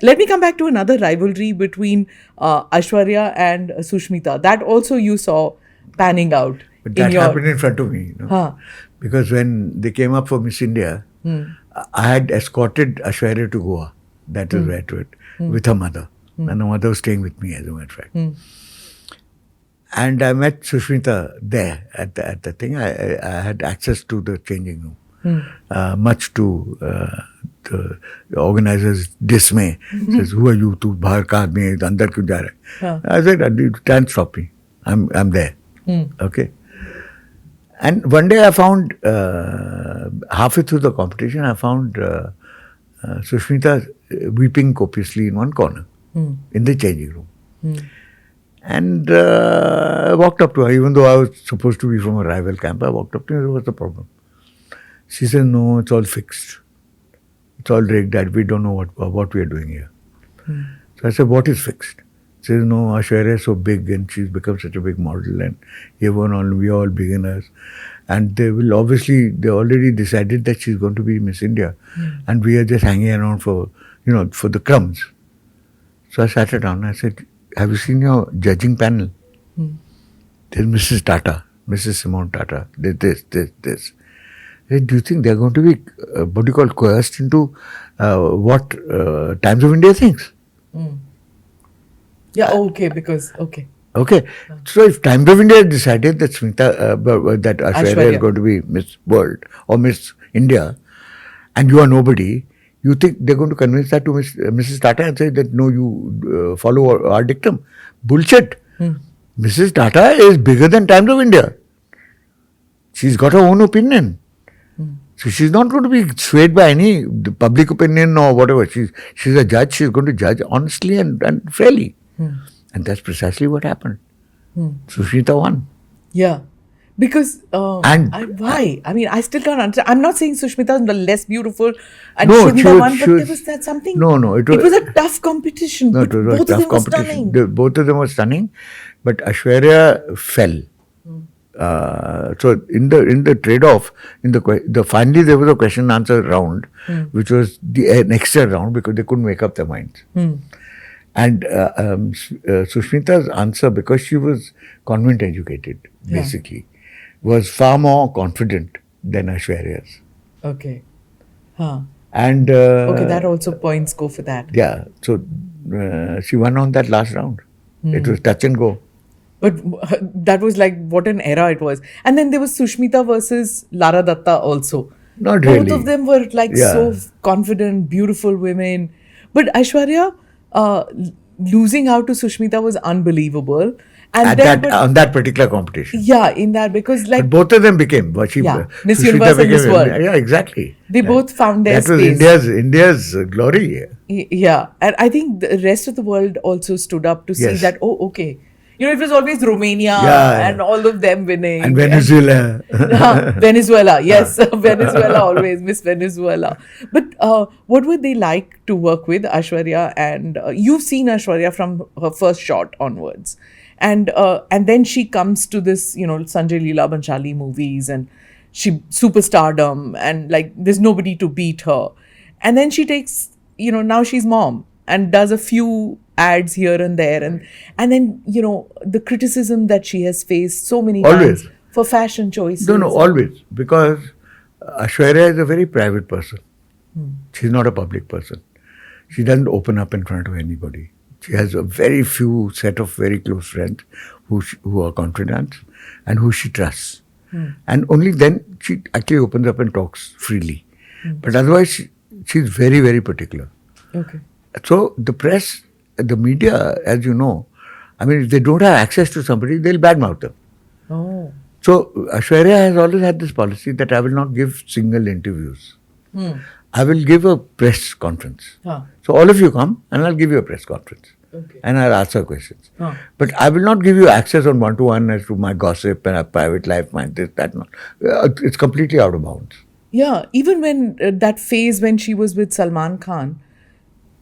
Let me come back to another rivalry between Aishwarya and Sushmita. That also you saw panning out. But that happened in front of me, Huh. Because when they came up for Miss India, I had escorted Aishwarya to Goa. That is where to it, with her mother. And her mother was staying with me, as a matter of fact. And I met Sushmita there at the thing. I had access to the changing room, much to the organizer's dismay. Says, "Who are you? Tu bahar ka aadmi hai, andar kyun ja raha hai?" I said, "You can't stop me. I'm there." Okay. And one day I found, halfway through the competition, I found Sushmita weeping copiously in one corner, in the changing room. And I walked up to her, even though I was supposed to be from a rival camp. I walked up to her, "What's the problem?" She said, "No, it's all fixed. It's all rigged, that we don't know what we are doing here." So I said, "What is fixed?" She says, "No, Aishwarya is so big and she's become such a big model, and we are all beginners. And they already decided that she's going to be Miss India. And we are just hanging around for the crumbs." So I sat her down and I said, "Have you seen your judging panel? There's Mrs. Tata, Mrs. Simone Tata, there's this. Do you think they're going to be, coerced into what Times of India thinks?" Yeah, okay. Okay. So if Times of India decided that that Aishwarya is going to be Miss World or Miss India, and you are nobody, you think they're going to convince that to Mrs. Tata and say that, "No, you follow our dictum"? Bullshit. Mrs. Tata is bigger than Times of India. She's got her own opinion. So she's not going to be swayed by any public opinion or whatever. She's a judge. She's going to judge honestly and fairly. And that's precisely what happened. Sushmita won. Yeah. Because, why? I mean, I still can't understand. I'm not saying Sushmita is the less beautiful and shouldn't have won, but there was that something. No. It was a tough competition. No, it was a tough competition. Both of them were stunning, but Aishwarya fell. So in the trade-off, finally there was a question and answer round, which was an extra round because they couldn't make up their minds. And Sushmita's answer, because she was convent educated, basically, was far more confident than Aishwarya's. Okay. Huh. And okay, that also points go for that. Yeah. So she won on that last round. It was touch and go. But that was like, what an era it was. And then there was Sushmita versus Lara Datta also. Not really. Both of them were like so confident, beautiful women. But Aishwarya losing out to Sushmita was unbelievable. And on that particular competition. Yeah, in that, because like... But both of them became... Miss Universe and Miss World. Yeah, exactly. They both found their space. That was India's glory. Yeah. And I think the rest of the world also stood up to see that, oh, okay. It was always Romania and all of them winning. And Venezuela. Venezuela, yes. Venezuela always, Miss Venezuela. But what were they like to work with, Aishwarya? And you've seen Aishwarya from her first shot onwards. And then she comes to this, Sanjay Leela Bhansali movies, and she superstardom, and like there's nobody to beat her. And then she takes, now she's mom and does a few ads here and there, and then the criticism that she has faced so many times for fashion choices. No, always, because Aishwarya is a very private person. She's not a public person. She doesn't open up in front of anybody. She has a very few set of very close friends who are confidant and who she trusts, and only then she actually opens up and talks freely. But otherwise, she's very, very particular. Okay. So the press, the media, as you know, I mean, if they don't have access to somebody, they'll badmouth them. Oh. So Aishwarya has always had this policy that I will not give single interviews. I will give a press conference. So all of you come and I'll give you a press conference. Okay. And I'll answer questions. But I will not give you access on one-to-one as to my gossip and my private life, my this, that, not. It's completely out of bounds. Yeah, even when that phase when she was with Salman Khan,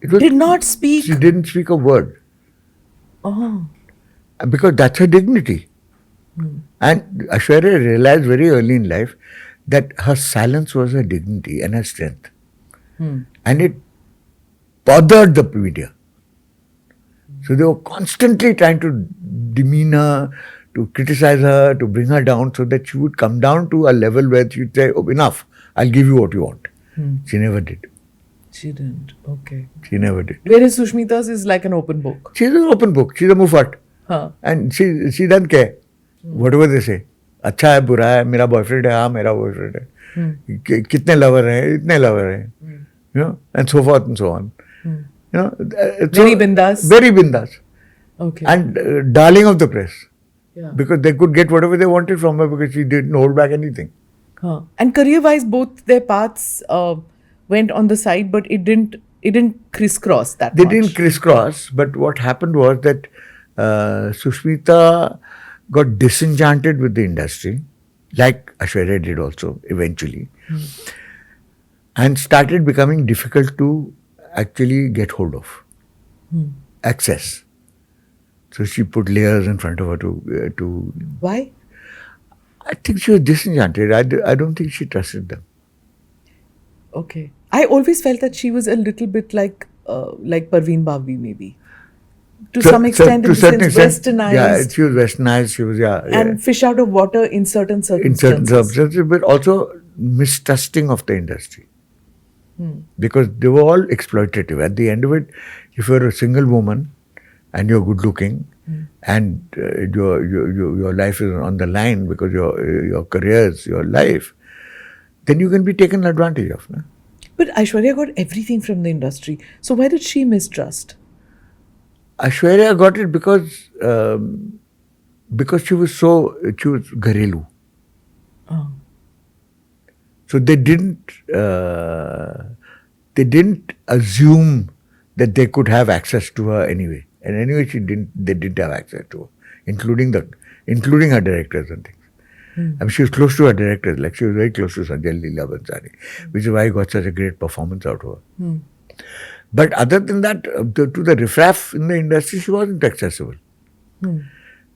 did not speak. She didn't speak a word. Oh. Because that's her dignity. And Aishwarya realized very early in life that her silence was her dignity and her strength. And bothered the media. So they were constantly trying to demean her, to criticize her, to bring her down so that she would come down to a level where she would say, oh, enough, I'll give you what you want. She never did. She didn't. Okay. She never did. Whereas Sushmita's is like an open book. She's an open book. She's a muffat. And she doesn't care. Whatever they say. अच्छा है, बुरा है, मेरा boyfriend है, हाँ मेरा boyfriend है, कितने लवर हैं, इतने लवर हैं, you know, and so forth and so on. You know, Very bindas. Very bindas. Okay. And darling of the press. Yeah. Because they could get whatever they wanted from her because she didn't hold back anything. And career-wise, both their paths went on the side, but it didn't crisscross that much. They didn't crisscross, but what happened was that Sushmita got disenchanted with the industry, like Aishwarya did also eventually, and started becoming difficult to actually get hold of, access. So she put layers in front of her to. Why? I think she was disenchanted. I don't think she trusted them. Okay. I always felt that she was a little bit like Parveen Bhavvi, maybe. To some extent, in the sense, westernized. Yeah, she was westernized. She was, and fish out of water in certain circumstances. In certain circumstances, but also mistrusting of the industry. Because they were all exploitative. At the end of it, if you're a single woman and you're good looking and your life is on the line because your career is your life, then you can be taken advantage of. No? But Aishwarya got everything from the industry. So why did she mistrust? Aishwarya got it because she was gharelu. Oh. So they didn't assume that they could have access to her anyway. And anyway, they didn't have access to her, including her directors and things. I mean, she was close to her directors, like she was very close to Sanjay Leela Bhansali, which is why he got such a great performance out of her. But other than that, to the riffraff in the industry, she wasn't accessible.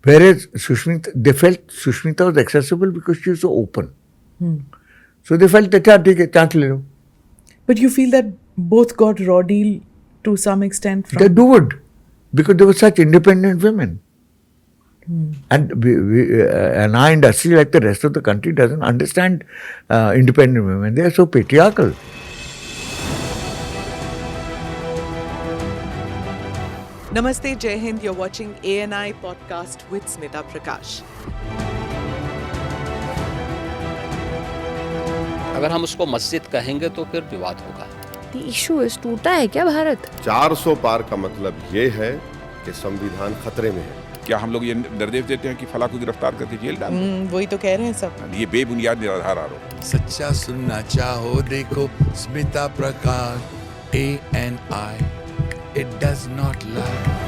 Whereas they felt Sushmita was accessible because she was so open. So they felt that, But you feel that both got raw deal to some extent from... They would, because they were such independent women. And and our industry, like the rest of the country, doesn't understand independent women. They are so patriarchal. Namaste, Jai Hind. You're watching ANI podcast with Smita Prakash. अगर हम उसको मस्जिद कहेंगे तो फिर विवाद होगा. The issue is टूटा है क्या भारत? 400 पार का मतलब ये है कि संविधान खतरे में है. क्या हम लोग ये निर्देश देते हैं कि फला को गिरफ्तार करके जेल डाल दें? वही तो कह रहे हैं सब. ये बेबुनियाद निराधार आरोप. सच्चा सुनना चाहो देखो स्मिता प्रकाश ANI. It does not lie.